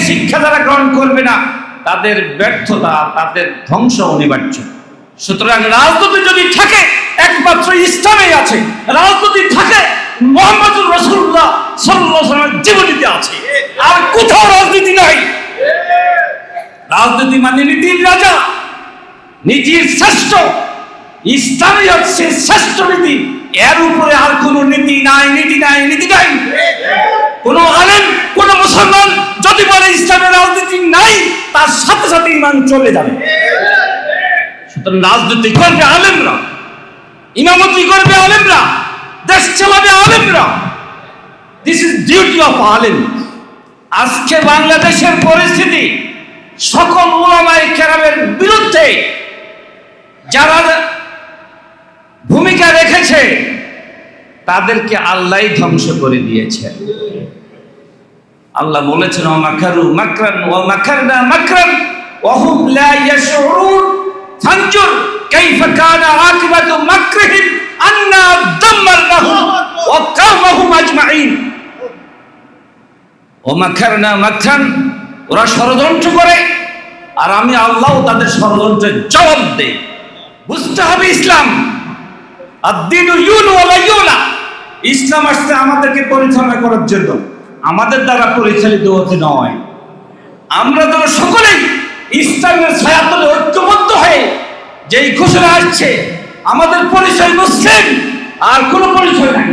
শিক্ষা যারা গ্রহণ করবে না তাদের ব্যর্থতা, তাদের ধ্বংস অনিবার্য। সুতরাং রাজনীতি যদি থাকে একমাত্র ইসলামেই আছে, রাজনীতি থাকে মুহাম্মদুর রাসূলুল্লাহ সাল্লাল্লাহু আলাইহি ওয়াসাল্লামের জীবনীতে আছে, আর কোথাও রাজনীতি নাই। রাজনীতি মানে নীতির রাজা, নীতির শ্রেষ্ঠ, ইসলামই হচ্ছে শ্রেষ্ঠ নীতি। এর উপরে আর কোন নীতি নাই, নীতি নাই, নীতি নাই। কোন আলেম, কোন মুসলমান যদি বলে ইসলামের রাজনীতি নাই, তার সাথে সাথে ঈমান চলে যাবে। সুতরাং রাজনীতি করবে আলেমরা, ইমামতি করবে আলেমরা, দেশ চালাবে আলেমরা। দিস ইজ ডিউটি অফ আলেম। আজকে বাংলাদেশের পরিস্থিতি সকল উলামায়ে কেরামের বিরুদ্ধে যারা ভূমিকা রেখেছে তাদেরকে আল্লাহই ধ্বংস করে দিয়েছে। আল্লাহ বলেছেন ওয়া মাকারু মাকরান ওয়া মাকারনা মাকরান ওয়া হুম লা ইয়াশউরুন ফানজুর কাইফা কানা আকিবাতু মাকরিহিম আন্না দাম্মারনাহুম ওয়া কাওমাহুম আজমাইন। ওয়া মাকারনা মাকরান, ওরা ষড়যন্ত্র করে আর আমি আল্লাহ তাদের ষড়যন্ত্রের জবাব দেই। বুঝতে হবে ইসলাম আদ-দীনু ইউলু ওয়া লা ইউলা। ইসলাম আসছে আমাদেরকে পরিচালনা করার জন্য, আমাদের দ্বারা পরিচালিত হতে নয়। আমরা তো সকলেই ইসলামের ছায়াতলে ঐক্যবদ্ধ হয়ে যেই ঘোষণা আসছে আমাদের পরিচয় মুসলিম, আর কোনো পরিচয় নাই।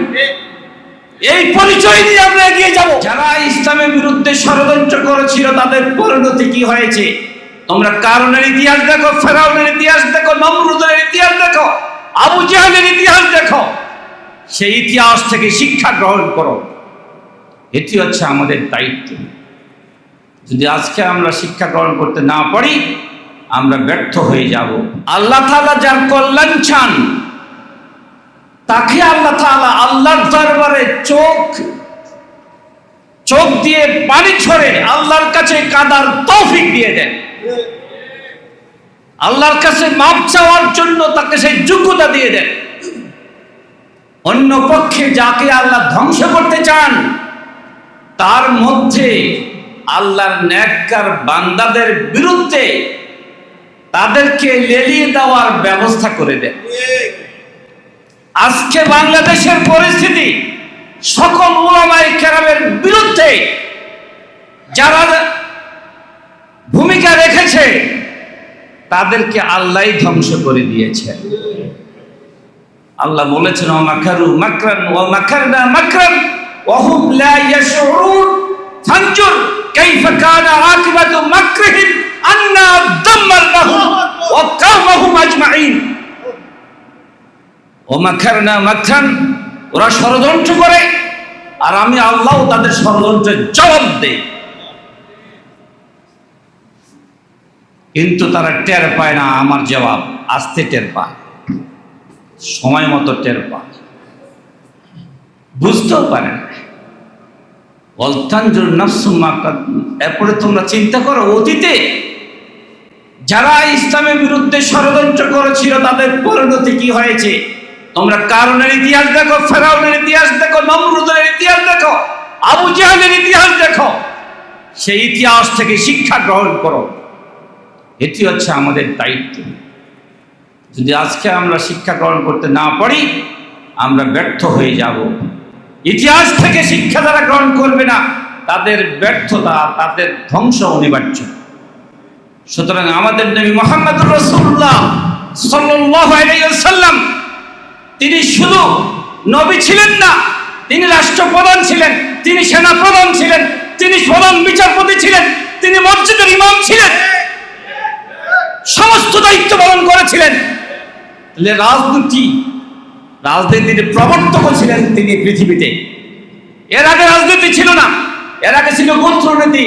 এই পরিচয় নিয়ে আমরা এগিয়ে যাব। যারা ইসলামের বিরুদ্ধে ষড়যন্ত্র করেছিল তাদের পরিণতি কি হয়েছে তোমরা কারণের ইতিহাস দেখো, ফেরাউনের ইতিহাস দেখো, নমরুদের ইতিহাস দেখো, আবু জাহেলের ইতিহাস দেখো। সেই ইতিহাস থেকে শিক্ষা গ্রহণ করো। এটি হচ্ছে আমাদের দায়িত্ব। যদি আজকে আমরা শিক্ষা গ্রহণ করতে না পারি আমরা ব্যর্থ হয়ে যাব। আল্লাহ তাআলা যার কল্যাণ চান তাকে আল্লাহ তাআলা আল্লাহর দরবারে চোখ দিয়ে পানি ছড়ে আল্লাহর কাছে কাঁদার তৌফিক দিয়ে দেন। আল্লাহর কাছে মাপ চাওয়ার জন্য তাকে সেই যোগ্যতা দিয়ে দেন। অন্য পক্ষে যাকে আল্লাহ ধ্বংস করতে চান তার মধ্যে আল্লাহর নেককার বান্দাদের বিরুদ্ধে তাদেরকে লেলিয়ে দেওয়ার ব্যবস্থা করে দেন। আজকে বাংলাদেশের পরিস্থিতি সকল উলামায়ে কেরামের বিরুদ্ধে যারা ভূমিকা রেখেছে তাদেরকে আল্লাহই ধ্বংস করে দিয়েছে। আল্লাহ বলেছেন ওয়া মাকারু মাকরান ওয়া মাকারনা মাকরান ওয়া হুম লা ইয়াশউরুন ফানজুর কাইফা কানা আকিবাতু মাকরিহিম আন্না দাম্মারনাহুম ওয়া কাওমাহুম আজমাইন। ওয়া মাকারনা মাকরান, ওরা ষড়যন্ত্র করে আর আমি আল্লাহ তাদের ষড়যন্ত্রের জবাব দেই। কিন্তু তারা টের পায় না আমার জবাব, আস্তে টের পায়, সময় মতো টের পায়, বুঝতেও পারে না। এরপরে তোমরা চিন্তা করো অতীতে যারা ইসলামের বিরুদ্ধে ষড়যন্ত্র করেছিল তাদের পরিণতি কি হয়েছে। তোমরা কারণের ইতিহাস দেখো, ফেরাউনের ইতিহাস দেখো, নমরুদের ইতিহাস দেখো, আবু জাহেলের ইতিহাস দেখো। সেই ইতিহাস থেকে শিক্ষা গ্রহণ করো। এটি হচ্ছে আমাদের দায়িত্ব। যদি আজকে আমরা শিক্ষা গ্রহণ করতে না পারি আমরা ব্যর্থ হয়ে যাব। ইতিহাস থেকে শিক্ষা যারা গ্রহণ করবে না তাদের ব্যর্থতা, তাদের ধ্বংস অনিবার্য। সুতরাং আমাদের নবী মুহাম্মদুর রাসূলুল্লাহ সাল্লাল্লাহু আলাইহি ওয়াসাল্লাম তিনি শুধু নবী ছিলেন না, তিনি রাষ্ট্রপ্রধান ছিলেন, তিনি সেনাপ্রধান ছিলেন, তিনি প্রধান বিচারপতি ছিলেন, তিনি মসজিদের ইমাম ছিলেন, সমস্ত দায়িত্ব পালন করেছিলেন। রাজনীতির প্রবর্তক ছিলেন তিনি পৃথিবীতে। এর আগে রাজনীতি ছিল না, এর আগে ছিল গোত্রনীতি,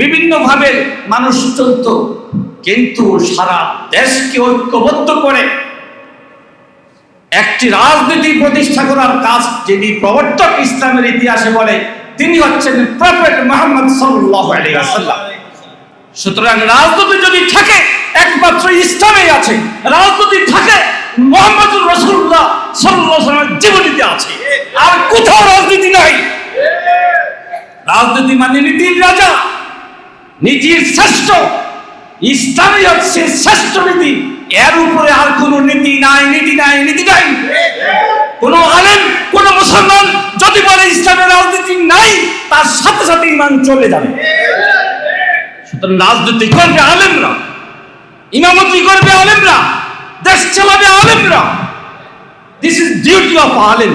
বিভিন্ন ভাবে মানুষ চলত। কিন্তু সারা দেশকে ঐক্যবদ্ধ করে একটি রাজনীতি প্রতিষ্ঠা করার কাজ যিনি প্রবর্তক ইসলামের ইতিহাসে বলে তিনি হচ্ছেন প্রফেট মুহাম্মদ সাল্লাল্লাহু আলাইহি ওয়াসাল্লাম। সুতরাং রাজনীতি যদি থাকে একমাত্র ইসলামেই আছে, রাজনীতি থাকে মুহাম্মদুর রাসূলুল্লাহ সাল্লাল্লাহু আলাইহি ওয়াসাল্লামের জীবনীতে আছে, আর কোথাও রাজনীতি নাই। রাজনীতি মানে নীতির রাজা, নীতির শ্রেষ্ঠ, ইসলামই হচ্ছে শ্রেষ্ঠ নীতি। এর উপরে আর কোন নীতি নাই, নীতি নাই, নীতি নাই। কোন আলেম, কোন মুসলমান যদি বলে ইসলামের রাজনীতি নাই, তার সাথে সাথে ঈমান চলে যাবে। সুতরাং রাজনীতি করবে আলেমরা, ইমামতি করবে আলেমরা, দেশ চালাবে আলেমরা। দিস ইজ ডিউটি অফ আলেম।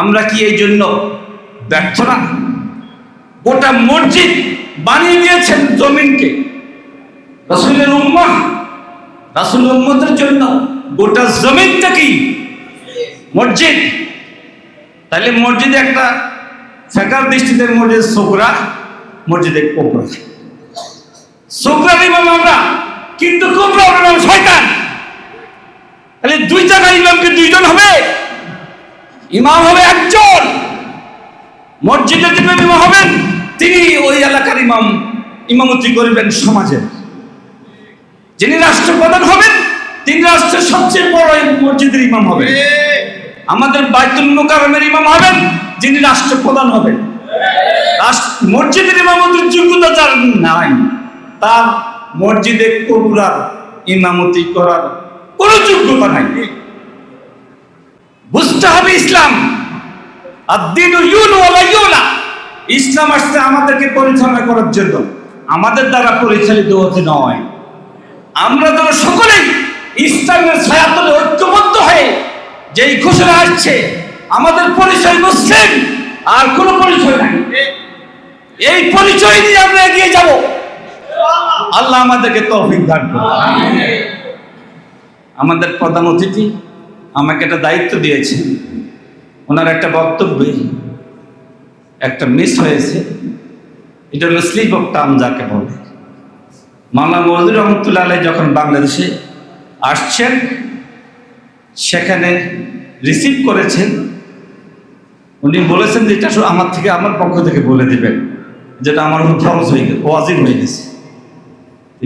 আমরা কি এই জন্য ব্যর্থ না? গোটা মসজিদ বানিয়ে দিয়েছেন জমিনকে রাসূলের উম্মাহ, রাসূল উম্মতের জন্য গোটা জমিনটা কি মসজিদ। তাহলে মসজিদে একটা ফেকার দৃষ্টিতে মসজিদ সুগরা, মসজিদে কুবরা। সুগরার ইমাম আমরা, কিন্তু কুবরা ইমাম শয়তান। তাহলে দুই জায়গায় ইমামকে দুইজন হবে? ইমাম হবে একজন। মসজিদের যিনি ইমাম হবেন তিনি ওই এলাকার ইমাম, ইমামতি করবেন সমাজের। যিনি রাষ্ট্রপ্রধান হবেন তিনি রাষ্ট্রের সবচেয়ে বড় মসজিদের ইমাম হবেন। আমাদের বাইতুল মুকাররমের ইমাম হবেন যিনি রাষ্ট্রপ্রধান হবেন। মসজিদের ইমামতির যোগ্যতা যার নাই, তার মসজিদে কুবরার ইমামতি করার কোনো যোগ্যতা নাই। বুঝতে হবে ইসলাম। আদ-দীনু ইউলু ওয়া লা ইউলা। ইসলাম আসছে আমাদেরকে পরিচালনা করার জন্য, আমাদের দ্বারা পরিচালিত হতে নয়। আমরা তো সকলেই ইসলামের ছায়াতলে ঐক্যবদ্ধ হয়ে যেই ঘোষণা আসছে, আমাদের পরিচয় মুসলিম, আর কোনো পরিচয় নাই। এই পরিচয় নিয়ে আমরা এগিয়ে যাব। আল্লাহ আমাদেরকে তৌফিক দান করুন। আমাদের প্রধান অতিথি আমাকে একটা দায়িত্ব দিয়েছে। ওনার একটা বক্তব্যে একটা মিস হয়েছে। এটা হলো স্লিপ অফ টাং যাকে বলে। মাওলানা মওদুদী রহমতুল্লাহ আলাইহি যখন বাংলাদেশে আসছেন, সেখানে রিসিভ করেছেন। উনি বলেছেন যে এটা আমার থেকে, আমার পক্ষ থেকে বলে দিবেন, যেটা আমার ফরজ হয়ে গেছে, ওয়াজিব হয়ে গেছে।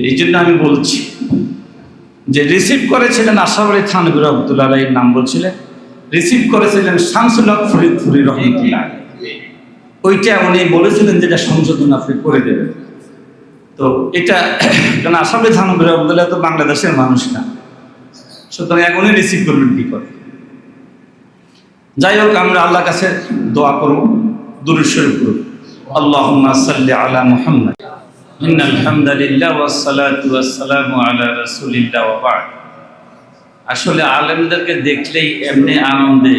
এই জন্য আমি বলছি যে রিসিভ করেছিলেন আশরাফ আলী থানভী রহমতুল্লাহ আলাইহির নাম বলছিলেন, রিসিভ করেছিলেন শামসুল হক ফরিদপুরি রহমতুল্লাহ। ওইটা উনি বলেছিলেন যেটা সংশোধন আপনি করে দেবেন। তো এটা কারণ আশরাফ আলী থানভী রহমতুল্লাহ তো বাংলাদেশের মানুষ না, সুতরাং এখন উনি রিসিভ করবেন কি করে। যাই হোক, আমরা আল্লাহর কাছে দোয়া করব, দুরূদ শরীফ করব। আল্লাহুম্মা সাল্লি আলা মুহাম্মাদ। ইন্নাল হামদালিল্লাহ ওয়াস সালাতু ওয়াস সালামু আলা রাসূলিল্লাহ ওয়া বা'দ। আসলে আলেমদেরকে দেখলেই এমনি আনন্দে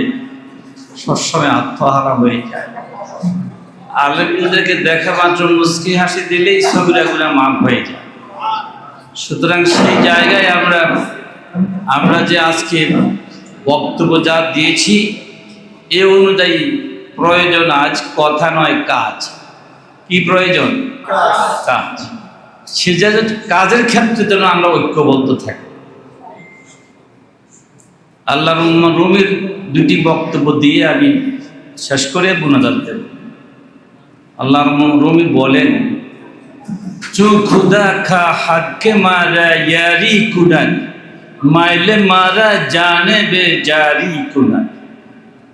সবসময় আত্মহারা হয়ে যায়। আলেমদেরকে দেখা মাত্র মুস্কি হাসি দিলেই সগিরাগুলা মাফ হয়ে যায়। সুতরাং সেই জায়গায় আমরা যে আজকে বক্তব্য যা দিয়েছি, এ অনুযায়ী প্রয়োজন আজ কথা নয় কাজ। কি প্রয়োজন? কাজ। সে কাজের ক্ষেত্রে যেন আমরা ঐক্যবদ্ধ থাকি। আল্লাহ রুমির দুটি বক্তব্য দিয়ে আমি শেষ করে মুনাজাত দেব। আল্লাহ রুমি বলেন, চু খুদা খা হাক্কে মারা ইয়ারি কুনান, মাইলে মারা জানে বে জারি কুনান।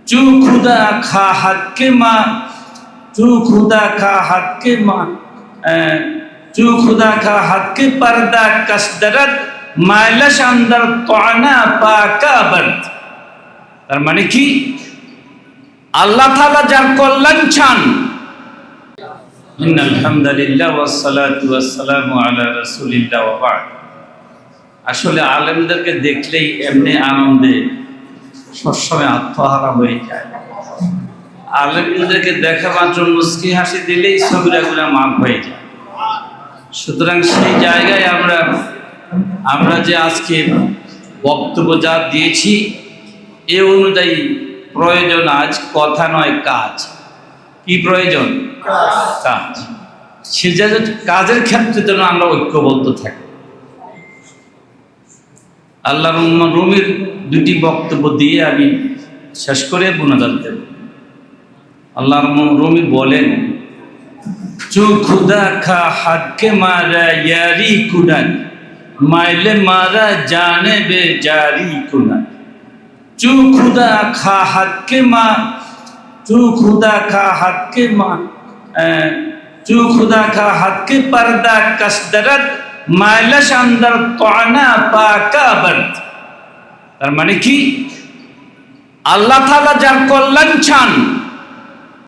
চু খুদা খা হাক্কে মা, চু খুদা খা হাক্কে মা, চু খুদা খা হাক্কে পর্দা কসদরত, মাইলা শানদার তোয়ানা পাকা বর্দ। তার মানে কি? আল্লাহ তাআলা যার কল্যাণ চান। ইন্নাল হামদালিল্লাহ ওয়াস সালাতু ওয়াস সালামু আলা রাসূলিল্লাহ ওয়া বা'দ। আসলে আলেমদেরকে দেখলেই এমনি আনন্দে সবসময় আত্মহারা হয়ে যায়। আলেমদেরকে দেখা মাত্র মুস্কি হাসি দিলেই সগিরাগুলা মাফ হয়ে যায়। সুতরাং সেই জায়গায় আমরা যে আজকে বক্তব্য যা দিয়েছি, এ অনুযায়ী প্রয়োজন আজ কথা নয় কাজ। কি প্রয়োজন? কাজ। সে কাজের ক্ষেত্রে যেন আমরা ঐক্যবদ্ধ থাকি। আল্লাহ রুমির দুটি বক্তব্য দিয়ে আমি শেষ করে মুনাজাত দেব। আল্লাহ রুমি বলেন, চু খুদা খা হাক্কে মারা ইয়ারি কুনান, মাইলে মারা জানে বে জারি কুনান। চু খুদা খা হাক্কে মা, চু খুদা খা হাক্কে মা, চু খুদা খা হাত কে পর্দা কসদরত মাইলাশ আন্দর তোয়ানা পাকাবত। তার মানে কি, আল্লাহ তাআলা যার কল্যাণ চান